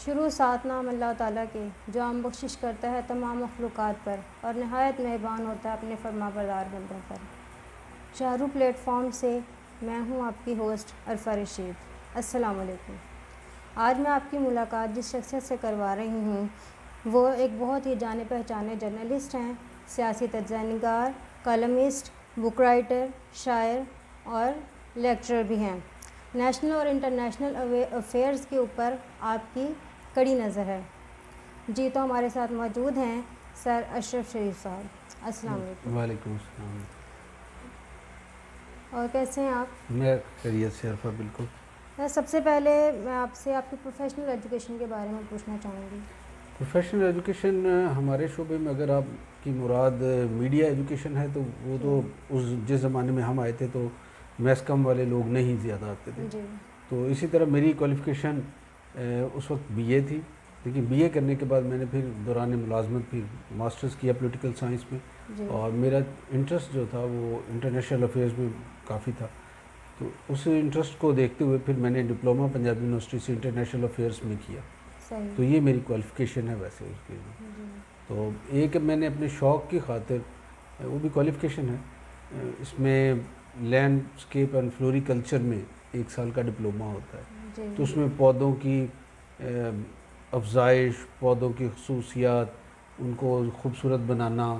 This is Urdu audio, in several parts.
شروع سات نام اللہ تعالیٰ کے جو عام بخشش کرتا ہے تمام مخلوقات پر اور نہایت مہربان ہوتا ہے اپنے فرما بردار بندوں پر۔ شاہرو پلیٹ فارم سے میں ہوں آپ کی ہوسٹ عرفہ رشید۔ السلام علیکم۔ آج میں آپ کی ملاقات جس شخصیت سے کروا رہی ہوں وہ ایک بہت ہی جانے پہچانے جرنلسٹ ہیں، سیاسی تجزیہ نگار، کالمسٹ، بک رائٹر، شاعر اور لیکچرر بھی ہیں۔ نیشنل اور انٹرنیشنل افیئرز کے اوپر آپ کی کڑی نظر ہے۔ جی تو ہمارے ساتھ موجود ہیں سر اشرف شریف صاحب۔ السلام علیکم۔ وعلیکم السلام۔ اور کیسے ہیں آپ؟ میں خیریت سے عرفہ، بالکل۔ سب سے پہلے میں آپ سے آپ کی پروفیشنل ایجوکیشن کے بارے میں پوچھنا چاہوں گی۔ پروفیشنل ایجوکیشن ہمارے شعبے میں اگر آپ کی مراد میڈیا ایجوکیشن ہے تو وہ تو جس زمانے میں ہم آئے تھے تو میس کم والے لوگ نہیں زیادہ آتے تھے، جی تو اسی طرح میری کوالیفیکیشن اس وقت بی اے تھی، لیکن بی اے کرنے کے بعد میں نے پھر دوران ملازمت پھر ماسٹرز کیا پولیٹیکل سائنس میں، جی اور میرا انٹرسٹ جو تھا وہ انٹرنیشنل افیئرز میں کافی تھا، تو اس انٹرسٹ کو دیکھتے ہوئے پھر میں نے ڈپلومہ پنجاب یونیورسٹی سے انٹرنیشنل افیئرز میں کیا، صحیح۔ تو یہ میری کوالیفیکیشن ہے ویسے اس کے لیے۔ جی تو ایک میں نے اپنے شوق کی خاطر، وہ بھی کوالیفیکیشن ہے، اس میں لینڈسکیپ اینڈ فلوریکلچر میں 1 سال کا ڈپلومہ ہوتا ہے، جی تو اس میں پودوں کی افزائش، پودوں کی خصوصیات، ان کو خوبصورت بنانا،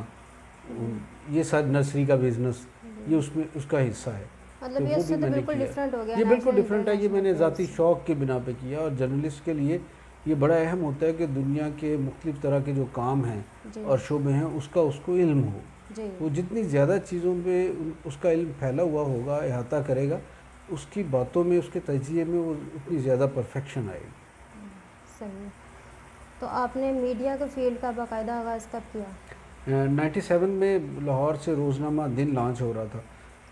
یہ ساری نرسری کا بزنس، یہ اس کا حصہ ہے۔ مطلب یہ اس سے تو بالکل ڈفرینٹ ہو گیا۔ یہ بالکل ڈفرینٹ ہے، یہ میں نے ذاتی شوق کی بنا پہ کیا، اور جرنلسٹ کے لیے یہ بڑا اہم ہوتا ہے کہ دنیا کے مختلف طرح کے جو کام ہیں اور شعبے ہیں اس کو علم ہو۔ وہ جتنی زیادہ چیزوں پہ اس کا علم پھیلا ہوا ہوگا، احاطہ کرے گا، اس کی باتوں میں، اس کے تجزیے میں وہ اتنی زیادہ پرفیکشن آئے گی۔ صحیح۔ تو آپ نے میڈیا کے فیلڈ کا باقاعدہ آغاز کب کیا؟ 97 میں لاہور سے روزنامہ دن لانچ ہو رہا تھا،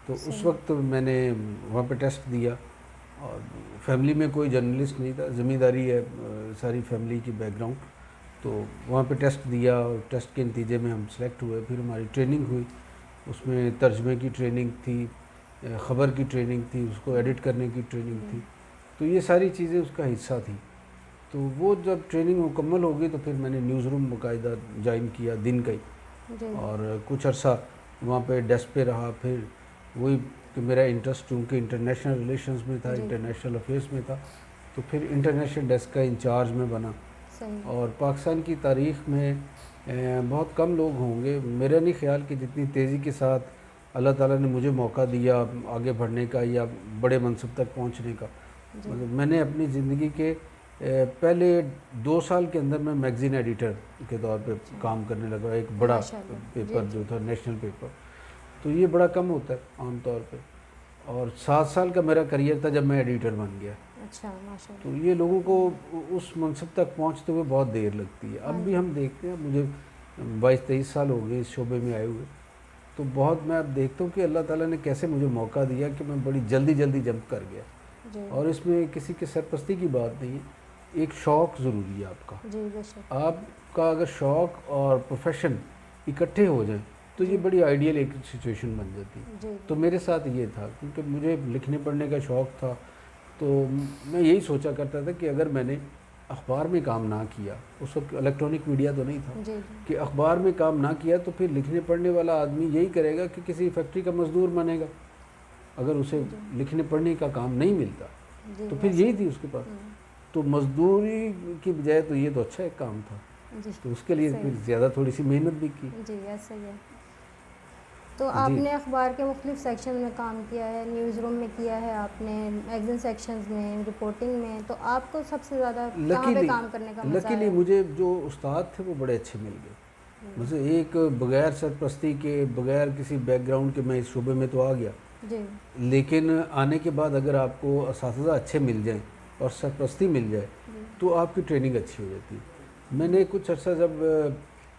تو اس وقت میں نے وہاں پہ ٹیسٹ دیا، اور فیملی میں کوئی جرنلسٹ نہیں تھا، زمینداری ہے ساری فیملی کی بیک گراؤنڈ، تو وہاں پہ ٹیسٹ دیا، اور ٹیسٹ کے نتیجے میں ہم سلیکٹ ہوئے، پھر ہماری ٹریننگ ہوئی، اس میں ترجمے کی ٹریننگ تھی، خبر کی ٹریننگ تھی، اس کو ایڈٹ کرنے کی ٹریننگ تھی، تو یہ ساری چیزیں اس کا حصہ تھیں۔ تو وہ جب ٹریننگ مکمل ہو گئی تو پھر میں نے نیوز روم باقاعدہ جوائن کیا دن کا ہی، اور کچھ عرصہ وہاں پہ ڈیسک پہ رہا، پھر وہی کہ میرا انٹرسٹ چونکہ انٹرنیشنل ریلیشنز میں تھا، انٹرنیشنل افیئرس میں تھا، تو پھر انٹرنیشنل ڈیسک کا انچارج میں بنا، اور پاکستان کی تاریخ میں بہت کم لوگ ہوں گے، میرا نہیں خیال کہ جتنی تیزی کے ساتھ اللہ تعالیٰ نے مجھے موقع دیا آگے بڑھنے کا یا بڑے منصب تک پہنچنے کا۔ مطلب میں نے اپنی زندگی کے پہلے 2 سال کے اندر میں میگزین ایڈیٹر کے طور پہ کام کرنے لگا، ایک بڑا پیپر جو تھا نیشنل پیپر، تو یہ بڑا کم ہوتا ہے عام طور پہ، اور 7 سال کا میرا کریئر تھا جب میں ایڈیٹر بن گیا۔ تو یہ لوگوں کو اس منصب تک پہنچتے ہوئے بہت دیر لگتی ہے۔ اب بھی ہم دیکھتے ہیں، مجھے 22-23 سال ہو گئے اس شعبے میں آئے ہوئے، تو بہت میں اب دیکھتا ہوں کہ اللہ تعالیٰ نے کیسے مجھے موقع دیا کہ میں بڑی جلدی جمپ کر گیا، اور اس میں کسی کے سرپرستی کی بات نہیں ہے، ایک شوق ضروری ہے آپ کا۔ آپ کا اگر شوق اور پروفیشن اکٹھے ہو جائیں تو یہ بڑی آئیڈیل ایک سچویشن بن جاتی۔ تو میرے ساتھ یہ تھا، کیونکہ مجھے لکھنے پڑھنے کا شوق تھا، تو میں یہی سوچا کرتا تھا کہ اگر میں نے اخبار میں کام نہ کیا، اس وقت الیکٹرانک میڈیا تو نہیں تھا، کہ اخبار میں کام نہ کیا تو پھر لکھنے پڑھنے والا آدمی یہی کرے گا کہ کسی فیکٹری کا مزدور بنے گا، اگر اسے لکھنے پڑھنے کا کام نہیں ملتا تو پھر یہی تھی اس کے پاس، تو مزدوری کی بجائے تو یہ تو اچھا ایک کام تھا، تو اس کے لیے پھر زیادہ تھوڑی سی محنت بھی کی۔ جی ایسا ہی ہے۔ تو آپ نے اخبار کے مختلف سیکشن میں کام کیا ہے، نیوز روم میں کیا ہے آپ نے، میگزین سیکشنز میں، رپورٹنگ میں، تو آپ کو سب سے زیادہ کہاں پہ کام کرنے کا مزہ آیا؟ لکیلی مجھے جو استاد تھے وہ بڑے اچھے مل گئے، مجھے ایک بغیر سرپرستی کے، بغیر کسی بیک گراؤنڈ کے میں اس شعبے میں تو آ گیا، لیکن آنے کے بعد اگر آپ کو اساتذہ اچھے مل جائیں اور سرپرستی مل جائے تو آپ کی ٹریننگ اچھی ہو جاتی ہے۔ میں نے کچھ عرصہ جب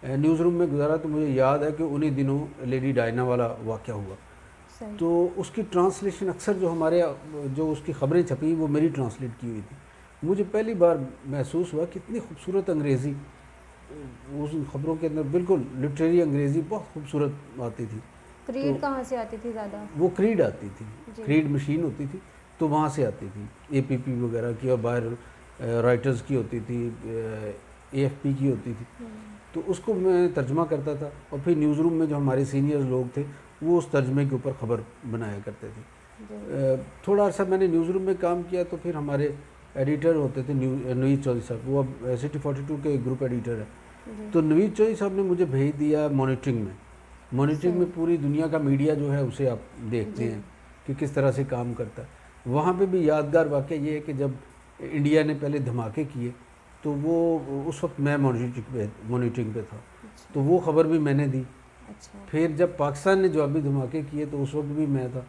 نیوز روم میں گزارا تو مجھے یاد ہے کہ انہی دنوں لیڈی ڈائنا والا واقعہ ہوا، تو اس کی ٹرانسلیشن اکثر جو اس کی خبریں چھپیں وہ میری ٹرانسلیٹ کی ہوئی تھی، مجھے پہلی بار محسوس ہوا کہ اتنی خوبصورت انگریزی اس خبروں کے اندر، بالکل لٹریری انگریزی بہت خوبصورت آتی تھی۔ کریڈ کہاں سے آتی تھی زیادہ؟ وہ کریڈ آتی تھی، کریڈ مشین ہوتی تھی تو وہاں سے آتی تھی، اے پی پی وغیرہ کی، اور باہر رائٹرز کی ہوتی تھی, AFP کی ہوتی تھی, تو اس کو میں ترجمہ کرتا تھا, اور پھر نیوز روم میں جو ہمارے سینئرز لوگ تھے وہ اس ترجمے کے اوپر خبر بنایا کرتے تھے. تھوڑا عرصہ میں نے نیوز روم میں کام کیا, تو پھر ہمارے ایڈیٹر ہوتے تھے نوید چودھری صاحب, وہ اب City 42 کے گروپ ایڈیٹر ہیں. تو نوید چودھری صاحب نے مجھے بھیج دیا مانیٹرنگ میں. مانیٹرنگ میں پوری دنیا کا میڈیا جو ہے اسے آپ دیکھتے ہیں کہ کس طرح سے کام کرتا ہے. وہاں پہ بھی یادگار واقعہ یہ ہے کہ جب انڈیا نے پہلے دھماکے کیے تو وہ اس وقت میں مانیٹرنگ پہ تھا, تو وہ خبر بھی میں نے دی. پھر جب پاکستان نے جوابی دھماکے کیے تو اس وقت بھی میں تھا,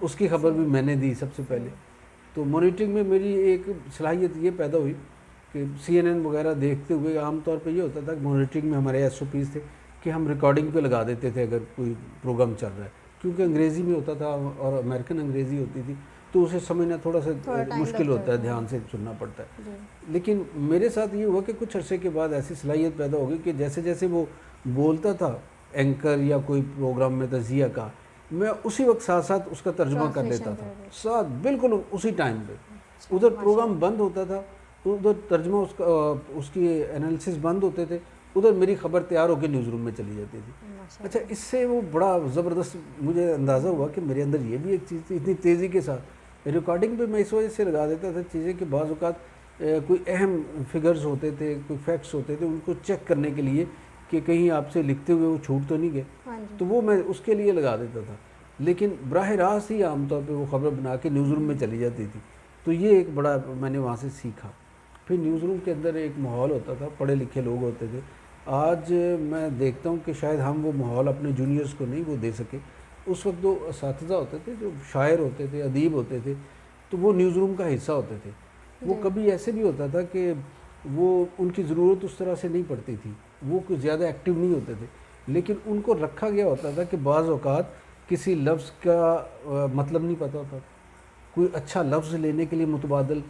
اس کی خبر بھی میں نے دی سب سے پہلے. تو مانیٹرنگ میں میری ایک صلاحیت یہ پیدا ہوئی کہ CNN وغیرہ دیکھتے ہوئے عام طور پہ یہ ہوتا تھا کہ مانیٹرنگ میں ہمارے SOPs تھے کہ ہم ریکارڈنگ پہ لگا دیتے تھے اگر کوئی پروگرام چل رہا ہے, کیونکہ انگریزی میں ہوتا تھا اور امریکن انگریزی ہوتی تھی, تو اسے سمجھنا تھوڑا سا مشکل ہوتا ہے, دھیان سے سننا پڑتا ہے. لیکن میرے ساتھ یہ ہوا کہ کچھ عرصے کے بعد ایسی صلاحیت پیدا ہو گئی کہ جیسے جیسے وہ بولتا تھا اینکر یا کوئی پروگرام میں تجزیہ کا, میں اسی وقت ساتھ ساتھ اس کا ترجمہ کر لیتا تھا, ساتھ بالکل اسی ٹائم پہ. ادھر پروگرام بند ہوتا تھا, ادھر ترجمہ اس کی انالیسس بند ہوتے تھے, ادھر میری خبر تیار ہو کے نیوز روم میں چلی جاتی تھی. اچھا, اس سے وہ بڑا زبردست مجھے اندازہ ہوا کہ میرے اندر یہ بھی ایک چیز تھی. اتنی تیزی کے ساتھ ریکارڈنگ پہ میں اس وجہ سے لگا دیتا تھا چیزیں کہ بعض اوقات کوئی اہم فگرز ہوتے تھے, کوئی فیکٹس ہوتے تھے, ان کو چیک کرنے کے لیے کہ کہیں آپ سے لکھتے ہوئے وہ چھوٹ تو نہیں گئے, تو وہ میں اس کے لیے لگا دیتا تھا. لیکن براہ راست ہی عام طور پہ وہ خبر بنا کے نیوز روم میں چلی جاتی تھی. تو یہ ایک بڑا میں نے وہاں سے سیکھا. پھر نیوز روم کے اندر ایک ماحول ہوتا تھا, پڑھے لکھے لوگ ہوتے تھے. آج میں دیکھتا ہوں کہ شاید ہم وہ ماحول اپنے جونیئرز کو نہیں وہ دے سکے. اس وقت جو اساتذہ ہوتے تھے, جو شاعر ہوتے تھے, ادیب ہوتے تھے, تو وہ نیوز روم کا حصہ ہوتے تھے. وہ کبھی ایسے بھی ہوتا تھا کہ وہ ان کی ضرورت اس طرح سے نہیں پڑتی تھی, وہ کوئی زیادہ ایکٹیو نہیں ہوتے تھے, لیکن ان کو رکھا گیا ہوتا تھا کہ بعض اوقات کسی لفظ کا مطلب نہیں پتہ ہوتا, کوئی اچھا لفظ لینے کے لیے متبادل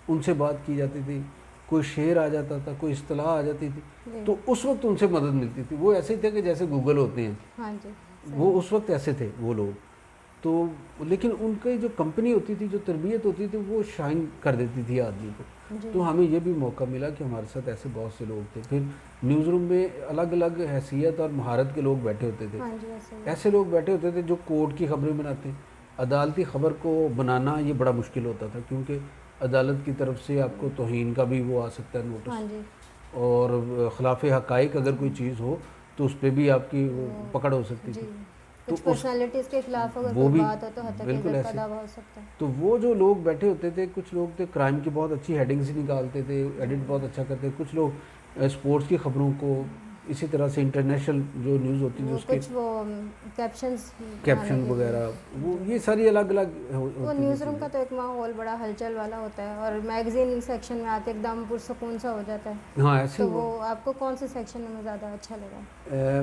ان سے بات کی جاتی تھی, کوئی شعر آ جاتا تھا, کوئی اصطلاح آ جاتی تھی, تو اس وقت ان سے مدد ملتی تھی. وہ ایسے ہی تھے کہ جیسے گوگل ہوتے ہیں, وہ اس وقت ایسے تھے وہ لوگ. تو لیکن ان کی جو کمپنی ہوتی تھی, جو تربیت ہوتی تھی, وہ شائن کر دیتی تھی آدمی کو. تو ہمیں یہ بھی موقع ملا کہ ہمارے ساتھ ایسے بہت سے لوگ تھے. پھر نیوز روم میں الگ الگ حیثیت اور مہارت کے لوگ بیٹھے ہوتے تھے. ایسے لوگ بیٹھے ہوتے تھے جو کورٹ کی خبریں بناتے ہیں. عدالتی خبر کو بنانا یہ بڑا مشکل ہوتا تھا, کیونکہ عدالت کی طرف سے آپ کو توہین کا بھی وہ آ سکتا ہے نوٹس, اور خلاف حقائق اگر کوئی چیز ہو تو اس پہ بھی آپ کی پکڑ ہو سکتی تھی. کچھ پرسنالٹیز کے خلاف اگر کوئی بات ہو تو حتی کہ عزت کا دعویٰ ہو سکتا ہے. تو وہ جو لوگ بیٹھے ہوتے تھے, کچھ لوگ تھے کرائم کی بہت اچھی ہیڈنگز نکالتے تھے, ایڈٹ بہت اچھا کرتے, کچھ لوگ اسپورٹس کی خبروں کو, اسی طرح سے انٹرنیشنل جو نیوز ہوتی ہے اس کے وہ کیپشن وغیرہ, وہ یہ ساری الگ الگ. وہ نیوز روم کا تو ایک ماحول بڑا ہلچل والا ہوتا ہے, اور میگزین سیکشن میں آتے ایک دم پرسکون سا ہو جاتا ہے. ہاں ایسے. تو وہ آپ کو کون سے سیکشن میں زیادہ اچھا لگا؟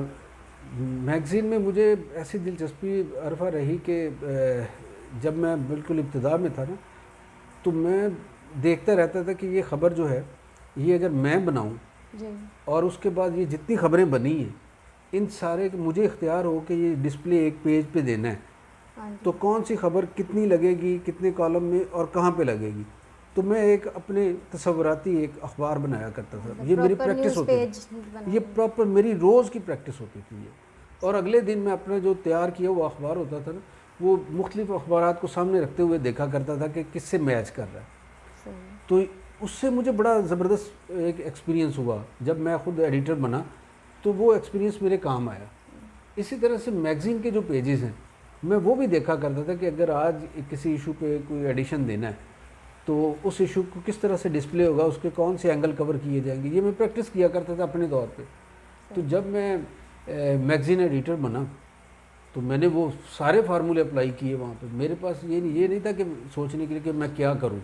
میگزین میں مجھے ایسی دلچسپی عرفہ رہی کہ جب میں بالکل ابتدا میں تھا نا, تو میں دیکھتا رہتا تھا کہ یہ خبر جو ہے یہ اگر میں بناؤں اور اس کے بعد یہ جتنی خبریں بنی ہیں ان سارے مجھے اختیار ہو کہ یہ ڈسپلے ایک پیج پہ دینا ہے, تو کون سی خبر کتنی لگے گی, کتنے کالم میں اور کہاں پہ لگے گی. تو میں ایک اپنے تصوراتی ایک اخبار بنایا کرتا تھا. یہ میری پریکٹس ہوتی تھی, یہ پراپر میری روز کی پریکٹس ہوتی تھی یہ. اور اگلے دن میں اپنا جو تیار کیا وہ اخبار ہوتا تھا نا, وہ مختلف اخبارات کو سامنے رکھتے ہوئے دیکھا کرتا تھا کہ کس سے میچ کر رہا ہے. تو اس سے مجھے بڑا زبردست ایک ایکسپیرینس ہوا. جب میں خود ایڈیٹر بنا تو وہ ایکسپیرینس میرے کام آیا. اسی طرح سے میگزین کے جو پیجز ہیں میں وہ بھی دیکھا کرتا تھا کہ اگر آج کسی ایشو پہ کوئی ایڈیشن دینا ہے تو اس ایشو کو کس طرح سے ڈسپلے ہوگا, اس کے کون سے اینگل کور کیے جائیں گے. یہ میں پریکٹس کیا کرتا تھا اپنے طور پہ. تو جب میں میگزین ایڈیٹر بنا تو میں نے وہ سارے فارمولے اپلائی کیے وہاں پہ. میرے پاس یہ نہیں تھا کہ سوچنے کے لیے کہ میں کیا کروں,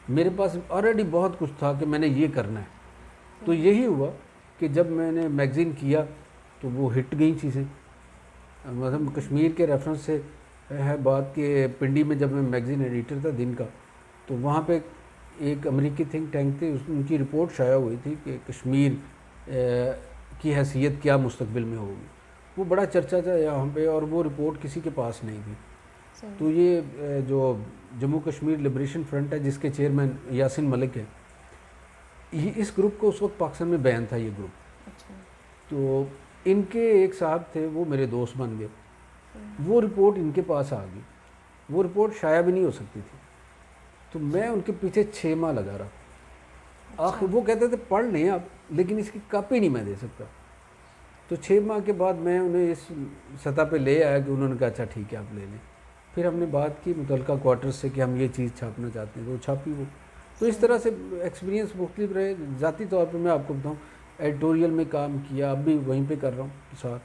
میرے پاس آلریڈی بہت کچھ تھا کہ میں نے یہ کرنا ہے. تو یہی ہوا کہ جب میں نے میگزین کیا تو وہ ہٹ گئی چیزیں. مثلا کشمیر کے ریفرنس سے ہے بات کہ پنڈی میں جب میں میگزین ایڈیٹر تھا دن کا, تو وہاں پہ ایک امریکی تھنک ٹینک تھی, ان کی رپورٹ شائع ہوئی تھی کہ کشمیر کی حیثیت کیا مستقبل میں ہوگی. وہ بڑا چرچا تھا یہاں پہ, اور وہ رپورٹ کسی کے پاس نہیں تھی. تو یہ جو جموں کشمیر لبریشن فرنٹ ہے جس کے چیئرمین یاسین ملک ہے, یہ اس گروپ کو اس وقت پاکستان میں بین تھا یہ گروپ. اچھا. تو ان کے ایک صاحب تھے وہ میرے دوست بن گئے. وہ رپورٹ ان کے پاس آ گئی. وہ رپورٹ شائع بھی نہیں ہو سکتی تھی. تو میں ان کے پیچھے 6 ماہ لگا رہا. آخر وہ کہتے تھے پڑھ لیں آپ, لیکن اس کی کاپی نہیں میں دے سکتا. تو 6 ماہ کے بعد میں انہیں اس سطح پہ لے آیا کہ انہوں نے کہا اچھا ٹھیک ہے آپ لے لیں. پھر ہم نے بات کی متعلقہ کوارٹر سے کہ ہم یہ چیز چھاپنا چاہتے ہیں, تو چھاپی وہ. تو اس طرح سے ایکسپیرینس مختلف رہے. ذاتی طور پہ میں آپ کو بتاؤں ایڈیٹوریل میں کام کیا, اب بھی وہیں پہ کر رہا ہوں ساتھ.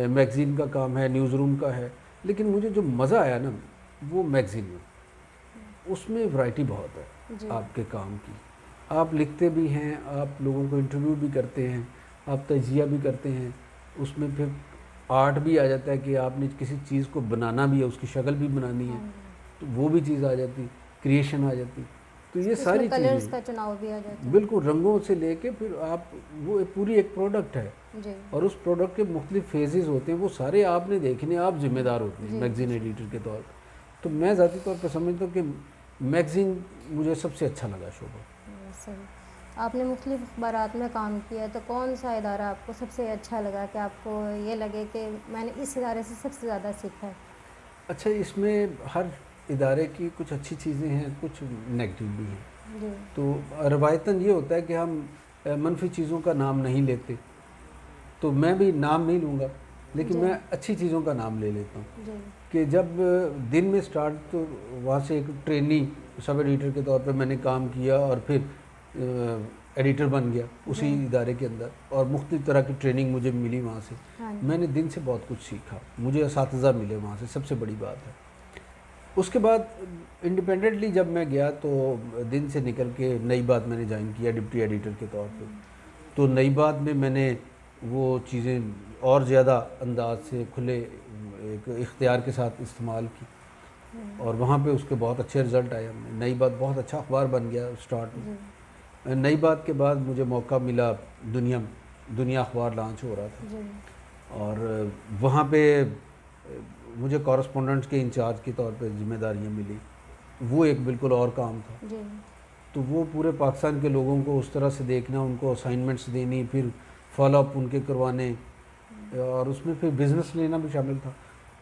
میگزین کا کام ہے, نیوز روم کا ہے. لیکن مجھے جو مزہ آیا نا وہ میگزین میں, اس میں ورائٹی بہت ہے آپ کے کام کی. آپ لکھتے بھی ہیں, آپ لوگوں کو انٹرویو بھی کرتے ہیں, آپ تجزیہ بھی کرتے ہیں. اس میں پھر آرٹ بھی آ جاتا ہے کہ آپ نے کسی چیز کو بنانا بھی ہے, اس کی شکل بھی بنانی ہے, تو وہ بھی چیز آ جاتی, کریشن آ جاتی. تو یہ ساری کلرز کا چناؤ بھی آ جاتا ہے. بالکل, رنگوں سے لے کے پھر آپ وہ پوری ایک پروڈکٹ ہے. اور اس پروڈکٹ کے مختلف فیزز ہوتے ہیں, وہ سارے آپ نے دیکھنے, آپ ذمہ دار ہوتے ہیں میگزین ایڈیٹر کے طور پر. تو میں ذاتی طور پر سمجھتا ہوں کہ میگزین مجھے سب سے اچھا لگا شعبہ. صحیح. آپ نے مختلف اخبارات میں کام کیا, تو کون سا ادارہ آپ کو سب سے اچھا لگا کہ آپ کو یہ لگے کہ میں نے اس ادارے سے سب سے زیادہ سیکھا ہے؟ اچھا, اس میں ہر ادارے کی کچھ اچھی چیزیں ہیں, کچھ نیگیٹو بھی ہیں. تو روایتاً یہ ہوتا ہے کہ ہم منفی چیزوں کا نام نہیں لیتے, تو میں بھی نام نہیں لوں گا, لیکن میں اچھی چیزوں کا نام لے لیتا ہوں. کہ جب دن میں سٹارٹ, تو وہاں سے ایک ٹریننگ سب ایڈیٹر کے طور پہ میں نے کام کیا, اور پھر ایڈیٹر بن گیا اسی ادارے کے اندر, اور مختلف طرح کی ٹریننگ مجھے ملی وہاں سے. میں نے دن سے بہت کچھ سیکھا, مجھے اساتذہ ملے وہاں سے, سب سے بڑی بات ہے. اس کے بعد انڈیپینڈنٹلی جب میں گیا تو دن سے نکل کے نئی بات میں نے جوائن کیا ڈپٹی ایڈیٹر کے طور پہ. تو نئی بات میں نے وہ چیزیں اور زیادہ انداز سے کھلے ایک اختیار کے ساتھ استعمال کی, اور وہاں پہ اس کے بہت اچھے رزلٹ آئے. ہم نے نئی بات بہت اچھا اخبار بن گیا اسٹارٹ میں. نئی بات کے بعد مجھے موقع ملا, دنیا اخبار لانچ ہو رہا تھا, اور وہاں پہ مجھے کورسپونڈنٹ کے انچارج کے طور پہ ذمہ داریاں ملی. وہ ایک بالکل اور کام تھا. تو وہ پورے پاکستان کے لوگوں کو اس طرح سے دیکھنا, ان کو اسائنمنٹس دینی, پھر فالو اپ ان کے کروانے, اور اس میں پھر بزنس لینا بھی شامل تھا.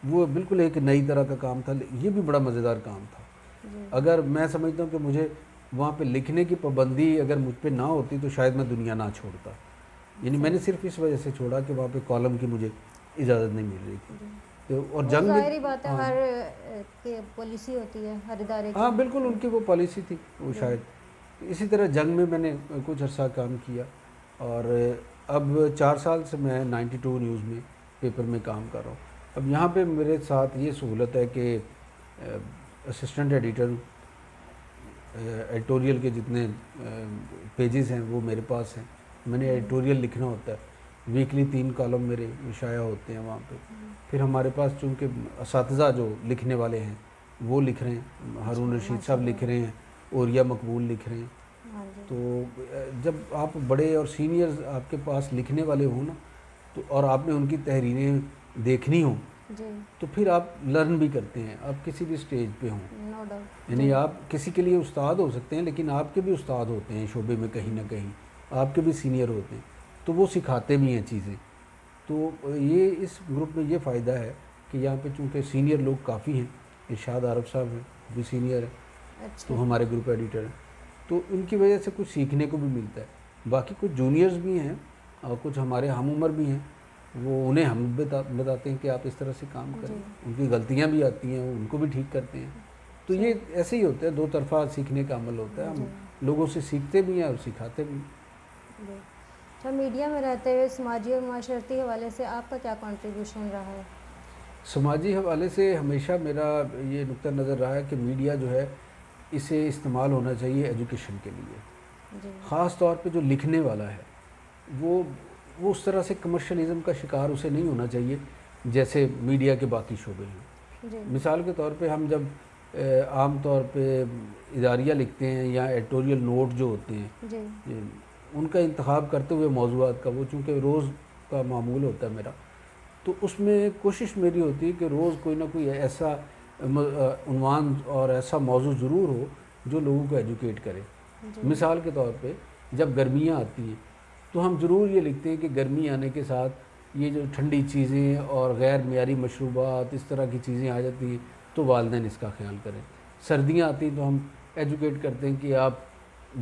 وہ بالکل ایک نئی طرح کا کام تھا. یہ بھی بڑا مزیدار کام تھا. اگر میں سمجھتا ہوں کہ مجھے وہاں پہ لکھنے کی پابندی اگر مجھ پہ نہ ہوتی تو شاید میں دنیا نہ چھوڑتا. یعنی میں نے صرف اس وجہ سے چھوڑا کہ وہاں پہ کالم کی مجھے اجازت نہیں مل رہی تھی. اور جنگ میں ظاہری بات ہے, ہر پالیسی ہوتی ہے ہر ادارے کی. ہاں بالکل, ان کی وہ پالیسی تھی وہ شاید. اسی طرح جنگ میں نے کچھ عرصہ کام کیا, اور اب 4 سال سے میں 92 نیوز میں پیپر میں کام کر رہا ہوں. اب یہاں پہ میرے ساتھ یہ سہولت ہے کہ اسسٹنٹ ایڈیٹر ایڈیٹوریل کے جتنے پیجز ہیں وہ میرے پاس ہیں. میں نے ایڈیٹوریل لکھنا ہوتا ہے, ویکلی 3 کالم میرے شائع ہوتے ہیں وہاں پہ. پھر ہمارے پاس چونکہ اساتذہ جو لکھنے والے ہیں وہ لکھ رہے ہیں, ہارون رشید صاحب لکھ رہے ہیں, اوریا مقبول لکھ رہے ہیں. تو جب آپ بڑے اور سینئرز آپ کے پاس لکھنے والے ہوں نا, تو اور آپ نے ان کی تحریریں دیکھنی ہوں, تو پھر آپ لرن بھی کرتے ہیں, آپ کسی بھی سٹیج پہ ہوں. یعنی آپ کسی کے لیے استاد ہو سکتے ہیں, لیکن آپ کے بھی استاد ہوتے ہیں شعبے میں, کہیں نہ کہیں آپ کے بھی سینئر ہوتے ہیں, تو وہ سکھاتے بھی ہیں چیزیں. تو یہ اس گروپ میں یہ فائدہ ہے کہ یہاں پہ چونکہ سینئر لوگ کافی ہیں, ارشاد عارف صاحب ہیں وہ بھی سینئر ہیں, تو ہمارے گروپ ایڈیٹر ہیں, تو ان کی وجہ سے کچھ سیکھنے کو بھی ملتا ہے. باقی کچھ جونیئرز بھی ہیں اور کچھ ہمارے ہم عمر بھی ہیں, وہ انہیں ہم بتاتے ہیں کہ آپ اس طرح سے کام کریں. ان کی غلطیاں بھی آتی ہیں, ان کو بھی ٹھیک کرتے ہیں. تو یہ ایسے ہی ہوتا ہے, 2 طرفہ سیکھنے کا عمل ہوتا ہے. ہم لوگوں سے سیکھتے بھی ہیں اور سکھاتے بھی ہیں. اچھا, میڈیا میں رہتے ہوئے سماجی اور معاشرتی حوالے سے آپ کا کیا کنٹریبیوشن رہا ہے؟ سماجی حوالے سے ہمیشہ میرا یہ نقطہ نظر رہا ہے کہ میڈیا جو ہے اسے استعمال ہونا چاہیے ایجوکیشن کے لیے. خاص طور پہ جو لکھنے والا ہے وہ اس طرح سے کمرشلزم کا شکار اسے نہیں ہونا چاہیے جیسے میڈیا کے باقی شعبے ہیں. مثال کے طور پہ ہم جب عام طور پہ اداریہ لکھتے ہیں یا ایڈیٹوریل نوٹ جو ہوتے ہیں ان کا انتخاب کرتے ہوئے موضوعات کا, وہ چونکہ روز کا معمول ہوتا ہے میرا, تو اس میں کوشش میری ہوتی ہے کہ روز کوئی نہ کوئی ایسا عنوان اور ایسا موضوع ضرور ہو جو لوگوں کو ایجوکیٹ کرے. مثال کے طور پہ جب گرمیاں آتی ہیں تو ہم ضرور یہ لکھتے ہیں کہ گرمی آنے کے ساتھ یہ جو ٹھنڈی چیزیں اور غیر معیاری مشروبات اس طرح کی چیزیں آ جاتی ہیں تو والدین اس کا خیال کریں. سردیاں آتی ہیں تو ہم ایجوکیٹ کرتے ہیں کہ آپ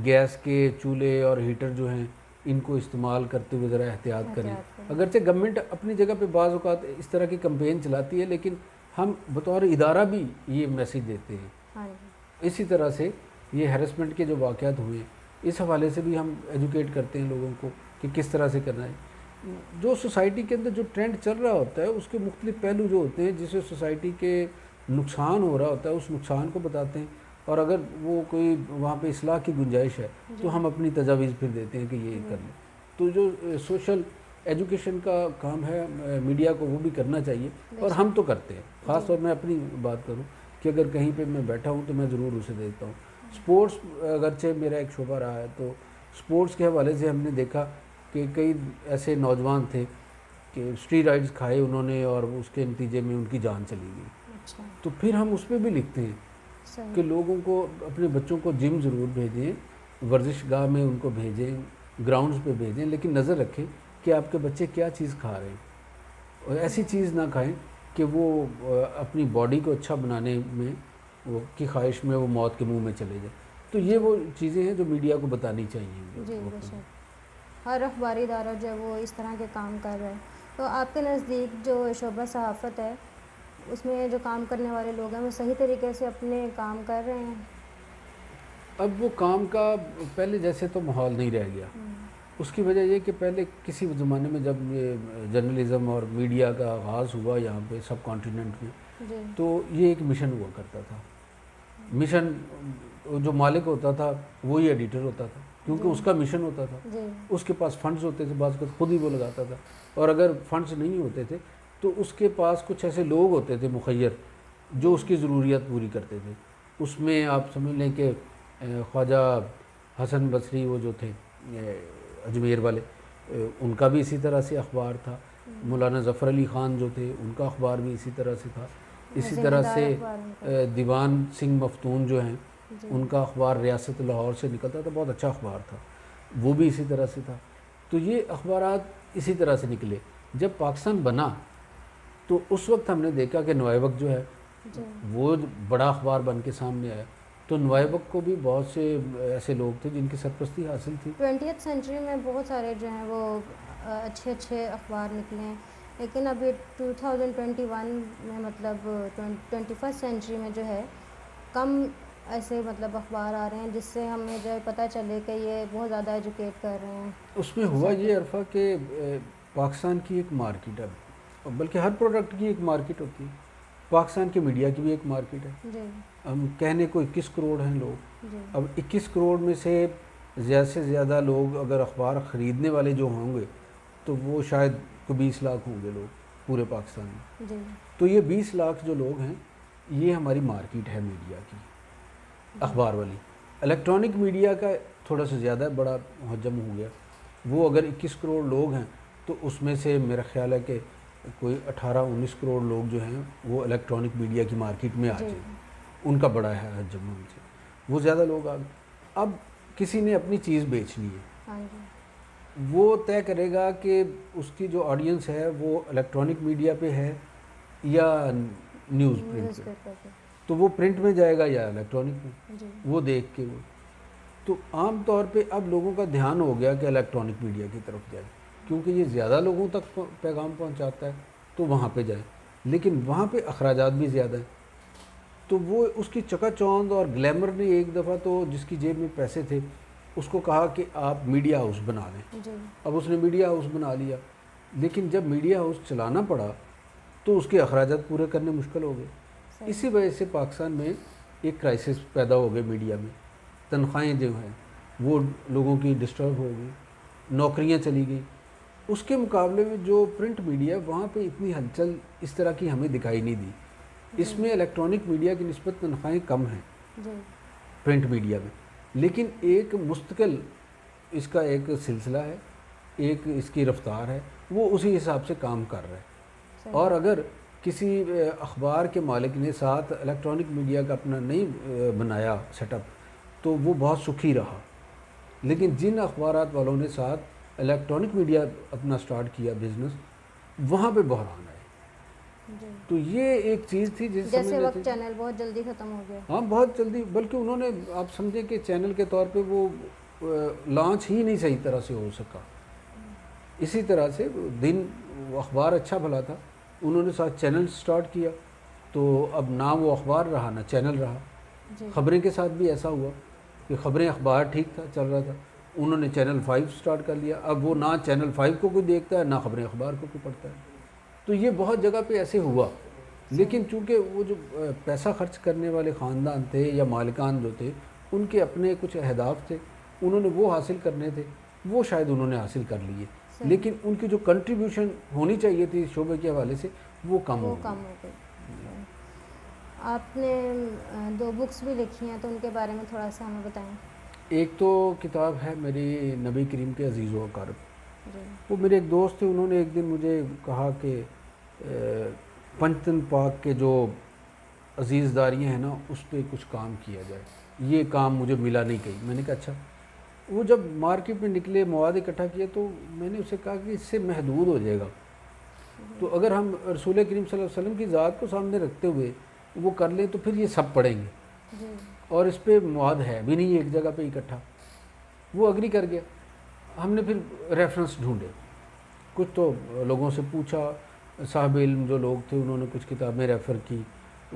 گیس کے چولہے اور ہیٹر جو ہیں ان کو استعمال کرتے ہوئے ذرا احتیاط کریں. اگرچہ گورنمنٹ اپنی جگہ پہ بعض اوقات اس طرح کی کمپین چلاتی ہے لیکن ہم بطور ادارہ بھی یہ میسیج دیتے ہیں. اسی طرح سے یہ ہیرسمنٹ کے جو واقعات ہوئے اس حوالے سے بھی ہم ایجوکیٹ کرتے ہیں لوگوں کو کہ کس طرح سے کرنا ہے. جو سوسائٹی کے اندر جو ٹرینڈ چل رہا ہوتا ہے اس کے مختلف پہلو جو ہوتے ہیں جس سے سوسائٹی کے نقصان ہو رہا ہوتا ہے اس نقصان کو بتاتے ہیں اور اگر وہ کوئی وہاں پہ اصلاح کی گنجائش ہے تو ہم اپنی تجاویز پھر دیتے ہیں کہ یہ کر لیں. تو جو سوشل ایجوکیشن کا کام ہے میڈیا کو وہ بھی کرنا چاہیے اور ہم تو کرتے ہیں. خاص طور میں اپنی بات کروں کہ اگر کہیں پہ میں بیٹھا ہوں تو میں ضرور اسے دیکھتا ہوں. سپورٹس اگرچہ میرا ایک شعبہ رہا ہے تو سپورٹس کے حوالے سے ہم نے دیکھا کہ کئی ایسے نوجوان تھے کہ اسٹیرائڈز کھائے انہوں نے اور اس کے نتیجے میں ان کی جان چلی گئی. تو پھر ہم اس پہ بھی لکھتے ہیں کہ لوگوں کو اپنے بچوں کو جم ضرور بھیجیں, ورزش گاہ میں ان کو بھیجیں, گراؤنڈز پہ بھیجیں, لیکن نظر رکھیں کہ آپ کے بچے کیا چیز کھا رہے ہیں اور ایسی چیز نہ کھائیں کہ وہ اپنی باڈی کو اچھا بنانے میں وہ کی خواہش میں وہ موت کے منہ میں چلے جائیں. تو یہ وہ چیزیں ہیں جو میڈیا کو بتانی چاہیے. جی بے شک ہر اخباری ادارہ جو ہے وہ اس طرح کے کام کر رہا ہے. تو آپ کے نزدیک جو شعبہ صحافت ہے اس میں جو کام کرنے والے لوگ ہیں وہ صحیح طریقے سے اپنے کام کر رہے ہیں؟ اب وہ کام کا پہلے جیسے تو ماحول نہیں رہ گیا. اس کی وجہ یہ کہ پہلے کسی زمانے میں جب یہ جرنلزم اور میڈیا کا آغاز ہوا یہاں پہ سب کانٹیننٹ میں تو یہ ایک مشن ہوا کرتا تھا. مشن جو مالک ہوتا تھا وہی ایڈیٹر ہوتا تھا کیونکہ اس کا مشن ہوتا تھا. اس کے پاس فنڈز ہوتے تھے, بعض اوقات خود ہی وہ لگاتا تھا, اور اگر فنڈز نہیں ہوتے تھے تو اس کے پاس کچھ ایسے لوگ ہوتے تھے مخیر جو اس کی ضروریات پوری کرتے تھے. اس میں آپ سمجھ لیں کہ خواجہ حسن بصری وہ جو تھے اجمیر والے ان کا بھی اسی طرح سے اخبار تھا. مولانا ظفر علی خان جو تھے ان کا اخبار بھی اسی طرح سے تھا. اسی طرح سے دیوان سنگھ مفتون جو ہیں ان کا اخبار ریاست لاہور سے نکلتا تھا, بہت اچھا اخبار تھا, وہ بھی اسی طرح سے تھا. تو یہ اخبارات اسی طرح سے نکلے. جب پاکستان بنا تو اس وقت ہم نے دیکھا کہ نوائے وقت جو ہے وہ بڑا اخبار بن کے سامنے آیا. تو نوائے وقت کو بھی بہت سے ایسے لوگ تھے جن کی سرپرستی حاصل تھی. 20th سینچری میں بہت سارے جو ہیں وہ اچھے اچھے اخبار نکلے ہیں, لیکن ابھی 2021 میں مطلب 21st سینچری میں جو ہے کم ایسے مطلب اخبار آ رہے ہیں جس سے ہمیں جو ہے پتہ چلے کہ یہ بہت زیادہ ایجوکیٹ کر رہے ہیں. اس میں ہوا یہ عرفہ کہ پاکستان کی ایک مارکیٹ ہے, بلکہ ہر پروڈکٹ کی ایک مارکیٹ ہوتی ہے. پاکستان کی میڈیا کی بھی ایک مارکیٹ ہے. ہم کہنے کو 21 کروڑ ہیں لوگ. اب 21 کروڑ میں سے زیادہ سے زیادہ لوگ اگر اخبار خریدنے والے جو ہوں گے تو وہ شاید کو 20 لاکھ ہوں گے لوگ پورے پاکستان میں. تو یہ 20 لاکھ جو لوگ ہیں یہ ہماری مارکیٹ ہے میڈیا کی, اخبار والی. الیکٹرانک میڈیا کا تھوڑا سا زیادہ بڑا حجم ہو گیا. وہ اگر 21 کروڑ لوگ ہیں تو اس میں سے میرا خیال ہے کہ کوئی 18-19 کروڑ لوگ جو ہیں وہ الیکٹرانک میڈیا کی مارکیٹ میں آ جائیں. ان کا بڑا ہے حجم, ان سے وہ زیادہ لوگ آ گئے. اب کسی نے اپنی چیز بیچنی ہے, وہ طے کرے گا کہ اس کی جو آڈینس ہے وہ الیکٹرانک میڈیا پہ ہے یا نیوز پرنٹ پہ. تو وہ پرنٹ میں جائے گا یا الیکٹرانک میں, وہ دیکھ کے وہ. تو عام طور پہ اب لوگوں کا دھیان ہو گیا کہ الیکٹرانک میڈیا کی طرف جائے کیونکہ یہ زیادہ لوگوں تک پیغام پہنچاتا ہے تو وہاں پہ جائیں. لیکن وہاں پہ اخراجات بھی زیادہ ہیں. تو وہ اس کی چکا چوند اور گلیمر نے ایک دفعہ تو جس کی جیب میں پیسے تھے اس کو کہا کہ آپ میڈیا ہاؤس بنا لیں. اب اس نے میڈیا ہاؤس بنا لیا, لیکن جب میڈیا ہاؤس چلانا پڑا تو اس کے اخراجات پورے کرنے مشکل ہو گئے. اسی وجہ سے پاکستان میں ایک کرائسس پیدا ہو گئے میڈیا میں. تنخواہیں جو ہیں وہ لوگوں کی ڈسٹرب ہو گئی, نوکریاں چلی گئیں. اس کے مقابلے میں جو پرنٹ میڈیا وہاں پہ اتنی ہلچل اس طرح کی ہمیں دکھائی نہیں دی. اس میں الیکٹرانک میڈیا کی نسبت تنخواہیں کم ہیں پرنٹ میڈیا میں, لیکن ایک مستقل اس کا ایک سلسلہ ہے, ایک اس کی رفتار ہے, وہ اسی حساب سے کام کر رہا ہے. اور اگر کسی اخبار کے مالک نے ساتھ الیکٹرانک میڈیا کا اپنا نہیں بنایا سیٹ اپ تو وہ بہت سکھی رہا. لیکن جن اخبارات والوں نے ساتھ الیکٹرانک میڈیا اپنا سٹارٹ کیا بزنس، وہاں پہ بحران آئے. جی. تو یہ ایک چیز تھی جس جیسے سمجھ وقت چینل بہت جلدی ختم ہو گیا. ہاں بہت جلدی، بلکہ انہوں نے آپ سمجھیں کہ چینل کے طور پہ وہ لانچ ہی نہیں صحیح طرح سے ہو سکا. اسی طرح سے دن اخبار اچھا بھلا تھا، انہوں نے ساتھ چینل سٹارٹ کیا، تو اب نہ وہ اخبار رہا نہ چینل رہا. جی. خبریں کے ساتھ بھی ایسا ہوا کہ خبریں اخبار ٹھیک تھا چل رہا تھا، انہوں نے چینل 5 سٹارٹ کر لیا. اب وہ نہ چینل 5 کو کوئی دیکھتا ہے نہ خبریں اخبار کو کوئی پڑھتا ہے. تو یہ بہت جگہ پہ ایسے ہوا. لیکن چونکہ وہ جو پیسہ خرچ کرنے والے خاندان تھے یا مالکان جو تھے، ان کے اپنے کچھ اہداف تھے، انہوں نے وہ حاصل کرنے تھے، وہ شاید انہوں نے حاصل کر لیے. لیکن ان کی جو کنٹریبیوشن ہونی چاہیے تھی اس شعبے کے حوالے سے وہ کم ہو گئی. آپ نے 2 بکس بھی لکھی ہیں، تو ان کے بارے میں تھوڑا سا ہمیں بتائیں. ایک تو کتاب ہے میری نبی کریم کے عزیز و اقارب. جی. وہ میرے ایک دوست تھے، انہوں نے ایک دن مجھے کہا کہ پنجتن پاک کے جو عزیز داریاں ہیں نا اس پہ کچھ کام کیا جائے. یہ کام مجھے ملا نہیں کہیں. میں نے کہا اچھا. وہ جب مارکیٹ میں نکلے، مواد اکٹھا کیا، تو میں نے اسے کہا کہ اس سے محدود ہو جائے گا. تو اگر ہم رسول کریم صلی اللہ علیہ وسلم کی ذات کو سامنے رکھتے ہوئے وہ کر لیں تو پھر یہ سب پڑھیں گے. جی. اور اس پہ مواد ہے بھی نہیں ایک جگہ پہ اکٹھا. وہ اگری کر گیا. ہم نے پھر ریفرنس ڈھونڈے، کچھ تو لوگوں سے پوچھا، صاحب علم جو لوگ تھے انہوں نے کچھ کتابیں ریفر کی،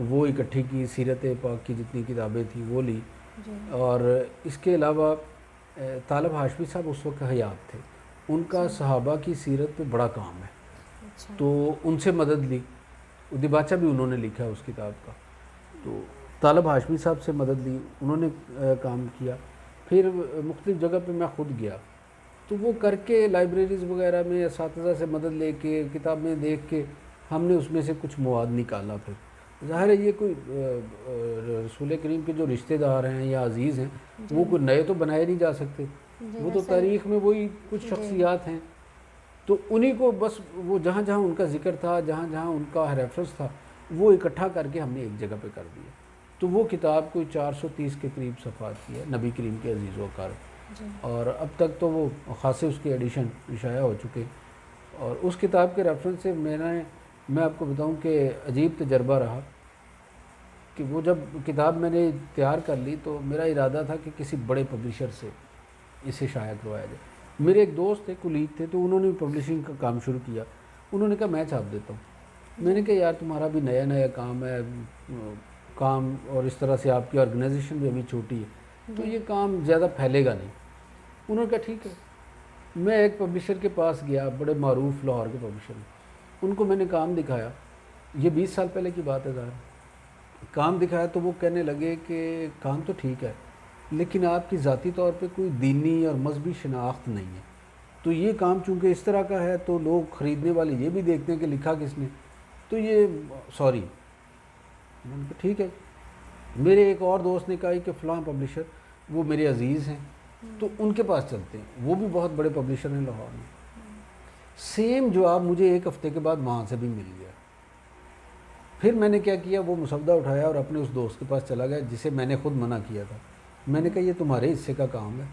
وہ اکٹھی کی، سیرت پاک کی جتنی کتابیں تھیں وہ لی. جی. اور اس کے علاوہ طالب ہاشمی صاحب اس وقت حیات تھے، ان کا صحابہ کی سیرت پہ بڑا کام ہے. اچھا. تو ان سے مدد لی. دیباچہ بھی انہوں نے لکھا ہے اس کتاب کا. تو طالب ہاشمی صاحب سے مدد لی، انہوں نے کام کیا. پھر مختلف جگہ پہ میں خود گیا، تو وہ کر کے لائبریریز وغیرہ میں اساتذہ سے مدد لے کے کتابیں دیکھ کے ہم نے اس میں سے کچھ مواد نکالا. پھر ظاہر ہے یہ کوئی رسول کریم کے جو رشتہ دار ہیں یا عزیز ہیں وہ کوئی نئے تو بنائے نہیں جا سکتے. وہ تو تاریخ میں وہی کچھ شخصیات ہیں، تو انہی کو بس وہ جہاں جہاں ان کا ذکر تھا، جہاں جہاں ان کا ریفرنس تھا، وہ اکٹھا کر کے ہم نے ایک جگہ پہ کر دیا. تو وہ کتاب کوئی 430 کے قریب صفحات کی ہے، نبی کریم کے عزیز و اقارب. اور اب تک تو وہ خاصے اس کے ایڈیشن شائع ہو چکے. اور اس کتاب کے ریفرنس سے میں آپ کو بتاؤں کہ عجیب تجربہ رہا کہ وہ جب کتاب میں نے تیار کر لی تو میرا ارادہ تھا کہ کسی بڑے پبلیشر سے اسے شائع کروایا جائے. میرے ایک دوست تھے، کولیگ تھے، تو انہوں نے پبلشنگ کا کام شروع کیا. انہوں نے کہا میں چھاپ دیتا ہوں. میں نے کہا یار تمہارا بھی نیا نیا کام ہے، کام اور اس طرح سے آپ کی آرگنائزیشن بھی ابھی چھوٹی ہے، تو یہ کام زیادہ پھیلے گا نہیں. انہوں نے کہا ٹھیک ہے. میں ایک پبلشر کے پاس گیا، بڑے معروف لاہور کے پبلشر. ان کو میں نے کام دکھایا، یہ 20 سال پہلے کی بات ہے ظاہر. کام دکھایا تو وہ کہنے لگے کہ کام تو ٹھیک ہے لیکن آپ کی ذاتی طور پہ کوئی دینی اور مذہبی شناخت نہیں ہے. تو یہ کام چونکہ اس طرح کا ہے تو لوگ خریدنے والے یہ بھی دیکھتے ہیں کہ لکھا کس نے، تو یہ سوری. میں نے کہا ٹھیک ہے. میرے ایک اور دوست نے کہا کہ فلاں پبلشر وہ میرے عزیز ہیں تو ان کے پاس چلتے ہیں، وہ بھی بہت بڑے پبلشر ہیں لاہور میں. سیم جواب مجھے ایک ہفتے کے بعد وہاں سے بھی مل گیا. پھر میں نے کیا کیا، وہ مسودہ اٹھایا اور اپنے اس دوست کے پاس چلا گیا جسے میں نے خود منع کیا تھا. میں نے کہا یہ تمہارے حصے کا کام ہے،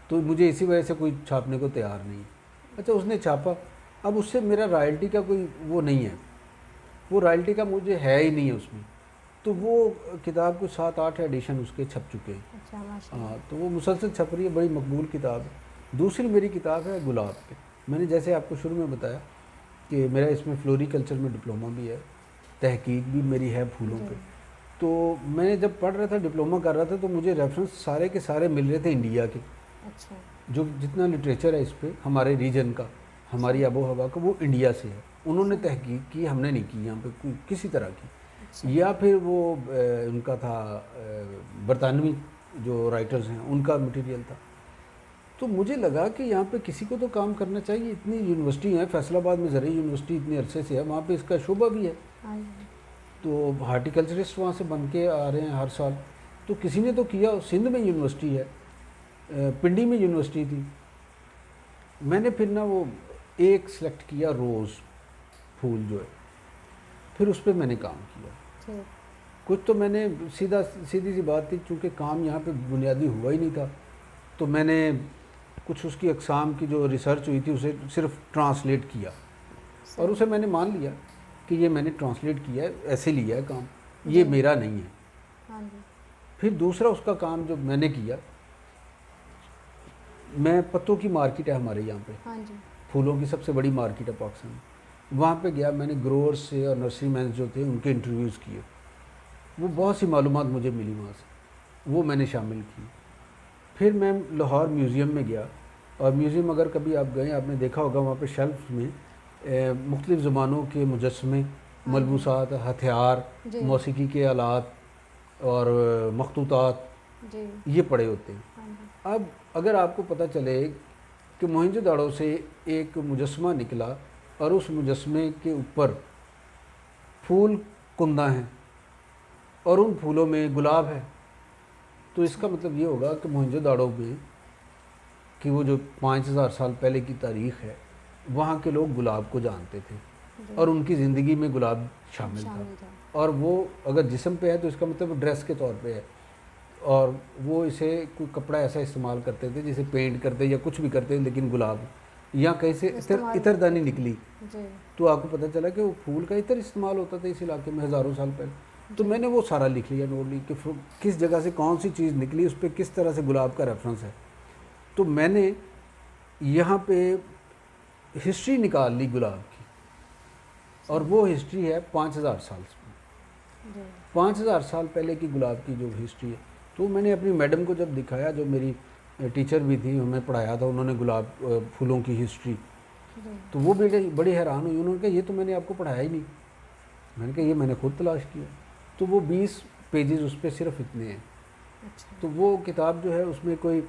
تو مجھے اسی وجہ سے کوئی چھاپنے کو تیار نہیں. اچھا اس نے چھاپا. اب اس سے میرا رائلٹی کا کوئی وہ نہیں ہے، وہ رائلٹی کا مجھے ہے ہی نہیں ہے اس میں. تو وہ کتاب کو 7-8 ایڈیشن اس کے چھپ چکے ہیں. ہاں تو وہ مسلسل چھپ رہی ہے، بڑی مقبول کتاب ہے. دوسری میری کتاب ہے گلاب پہ. میں نے جیسے آپ کو شروع میں بتایا کہ میرا اس میں فلوری کلچر میں ڈپلومہ بھی ہے، تحقیق بھی میری ہے پھولوں پہ. تو میں نے جب پڑھ رہا تھا، ڈپلومہ کر رہا تھا، تو مجھے ریفرنس سارے کے سارے مل رہے تھے انڈیا کے. اچھا. جو جتنا لٹریچر ہے اس پہ ہمارے ریجن کا، ہماری آب و ہوا کا، وہ انڈیا سے ہے. انہوں نے تحقیق کی، ہم نے نہیں کی یہاں پہ کوئی کسی طرح کی. یا پھر وہ ان کا تھا برطانوی جو رائٹرز ہیں ان کا مٹیریل تھا. تو مجھے لگا کہ یہاں پہ کسی کو تو کام کرنا چاہیے. اتنی یونیورسٹی ہیں، فیصل آباد میں زرعی یونیورسٹی اتنے عرصے سے ہے، وہاں پہ اس کا شعبہ بھی ہے. تو ہارٹیکلچرسٹ وہاں سے بن کے آ رہے ہیں ہر سال. تو کسی نے تو کیا. سندھ میں یونیورسٹی ہے، پنڈی میں یونیورسٹی تھی. میں نے پھر نا وہ ایک سلیکٹ کیا، روز پھول جو ہے، پھر اس پہ میں نے کام کیا. کچھ تو میں نے سیدھی سی بات تھی، چونکہ کام یہاں پہ بنیادی ہوا ہی نہیں تھا تو میں نے کچھ اس کی اقسام کی جو ریسرچ ہوئی تھی اسے صرف ٹرانسلیٹ کیا، اور اسے میں نے مان لیا کہ یہ میں نے ٹرانسلیٹ کیا ہے، ایسے لیا ہے کام، یہ میرا نہیں ہے۔ ہاں جی۔ پھر دوسرا اس کا کام جو میں نے کیا، میں پتوں کی مارکیٹ ہے ہمارے یہاں پہ، ہاں جی۔ پھولوں کی سب سے بڑی مارکیٹ ہے پاکستان میں، وہاں پہ گیا، میں نے گروورز سے اور نرسری مینز جو تھے ان کے انٹرویوز کیے، وہ بہت سی معلومات مجھے ملی وہاں سے، وہ میں نے شامل کی۔ پھر میں لاہور میوزیم میں گیا، اور میوزیم اگر کبھی آپ گئے، آپ نے دیکھا ہوگا وہاں پہ شیلف میں مختلف زبانوں کے مجسمے، ملبوسات، ہتھیار، جی موسیقی کے آلات اور مخطوطات جی۔ یہ پڑے ہوتے ہیں۔ ہاں جی۔ اب اگر آپ کو پتہ چلے کہ موہنجو داڑو سے ایک مجسمہ نکلا اور اس مجسمے کے اوپر پھول کندہ ہیں اور ان پھولوں میں گلاب ہے، تو اس کا مطلب یہ ہوگا کہ موہنجو داڑو میں کہ وہ جو 5000 سال پہلے کی تاریخ ہے، وہاں کے لوگ گلاب کو جانتے تھے اور ان کی زندگی میں گلاب شامل تھا، اور وہ اگر جسم پہ ہے تو اس کا مطلب ڈریس کے طور پہ ہے، اور وہ اسے کوئی کپڑا ایسا استعمال کرتے تھے جسے پینٹ کرتے یا کچھ بھی کرتے، لیکن گلاب یا کہیں سے عطر دانی نکلی تو آپ کو پتہ چلا کہ وہ پھول کا عطر استعمال ہوتا تھا اس علاقے میں ہزاروں سال پہلے۔ تو میں نے وہ سارا لکھ لیا، نوٹ لی کہ کس جگہ سے کون سی چیز نکلی، اس پہ کس طرح سے گلاب کا ریفرنس ہے۔ تو میں نے یہاں پہ ہسٹری نکال لی گلاب کی، اور وہ ہسٹری ہے 5000 سال سے، 5000 سال پہلے کی گلاب کی جو ہسٹری ہے۔ تو میں نے اپنی میڈم کو جب دکھایا، جو میری ٹیچر بھی تھی، ہمیں پڑھایا تھا انہوں نے گلاب پھولوں کی ہسٹری، تو وہ بڑی حیران ہوئی، انہوں نے کہا یہ تو میں نے آپ کو پڑھایا ہی نہیں۔ میں نے کہا یہ میں نے خود تلاش کیا۔ تو وہ 20 پیجز اس پہ صرف اتنے ہیں۔ تو وہ کتاب جو ہے اس میں کوئی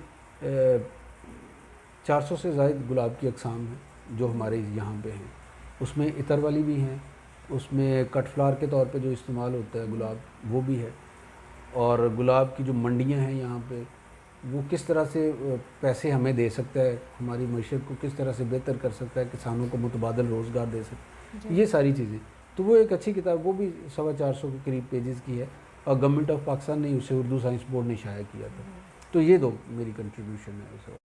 400 سے زائد گلاب کی اقسام ہیں جو ہمارے یہاں پہ ہیں، اس میں عطر والی بھی ہیں، اس میں کٹ فلاور کے طور پہ جو استعمال ہوتا ہے گلاب وہ بھی ہے، اور گلاب کی جو منڈیاں ہیں یہاں پہ وہ کس طرح سے پیسے ہمیں دے سکتا ہے، ہماری معیشت کو کس طرح سے بہتر کر سکتا ہے، کسانوں کو متبادل روزگار دے سکتا ہے، یہ ساری چیزیں۔ تو وہ ایک اچھی کتاب، وہ بھی 450 کے قریب پیجز کی ہے، اور گورنمنٹ آف پاکستان نے اسے اردو سائنس بورڈ نے شائع کیا تھا۔ تو یہ دو میری کنٹریبیوشن ہے۔